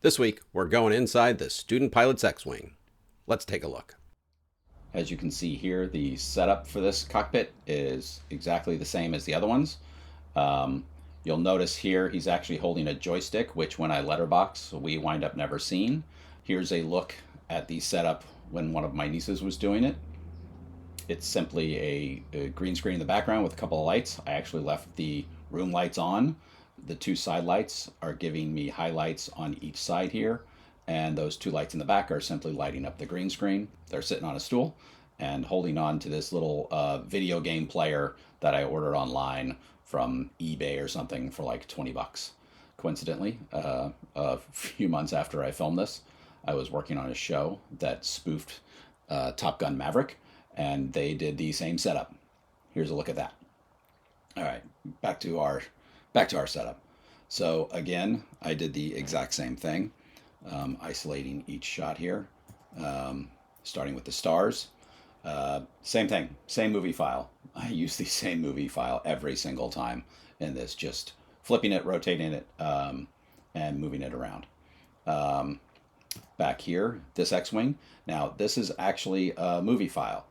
This week, we're going inside the student pilot's X-Wing. Let's take a look. As you can see here, the setup for this cockpit is exactly the same as the other ones. Um, you'll notice here he's actually holding a joystick, which when I letterbox, we wind up never seeing. Here's a look at the setup when one of my nieces was doing it. It's simply a green screen in the background with a couple of lights. I actually left the room lights on. The two side lights are giving me highlights on each side here, and those two lights in the back are simply lighting up the green screen. They're sitting on a stool and holding on to this little video game player that I ordered online from eBay or something for like 20 bucks. Coincidentally, a few months after I filmed this, I was working on a show that spoofed Top Gun Maverick, and they did the same setup. Here's a look at that. All right, back to our setup. So again, I did the exact same thing, isolating each shot here, starting with the stars. Same thing, same movie file. I use the same movie file every single time in this, just flipping it, rotating it, and moving it around. Back here, this X-Wing. Now, this is actually a movie file.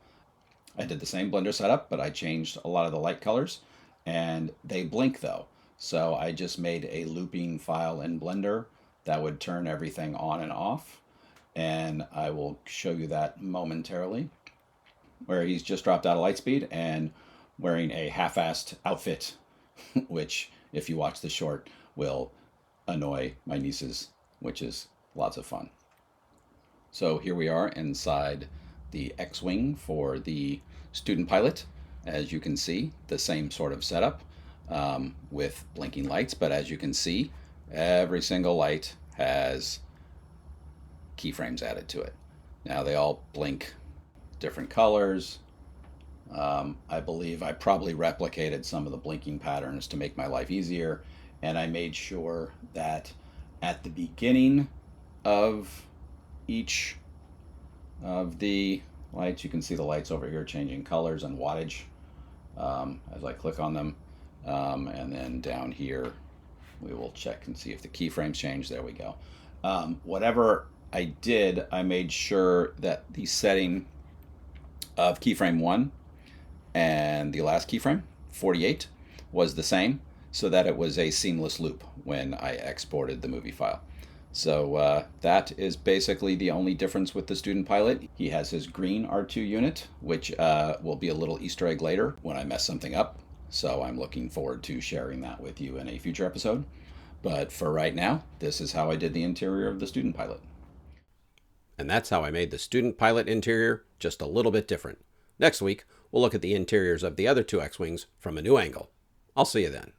I did the same Blender setup, but I changed a lot of the light colors, and they blink though. So I just made a looping file in Blender that would turn everything on and off, and I will show you that momentarily, where he's just dropped out of Lightspeed and wearing a half-assed outfit, which, if you watch the short, will annoy my nieces, which is lots of fun. So here we are inside the X-Wing for the student pilot. As you can see, the same sort of setup with blinking lights, but as you can see, every single light has keyframes added to it. Now they all blink different colors. I believe I probably replicated some of the blinking patterns to make my life easier, and I made sure that at the beginning of each of the lights, you can see the lights over here changing colors and wattage as I click on them, and then down here we will check and see if the keyframes change. There we go. Whatever I did, I made sure that the setting of keyframe 1 and the last keyframe, 48, was the same, so that it was a seamless loop when I exported the movie file. So that is basically the only difference with the student pilot. He has his green R2 unit, which will be a little Easter egg later when I mess something up. So I'm looking forward to sharing that with you in a future episode. But for right now, this is how I did the interior of the student pilot. And that's how I made the student pilot interior just a little bit different. Next week, we'll look at the interiors of the other two X-Wings from a new angle. I'll see you then.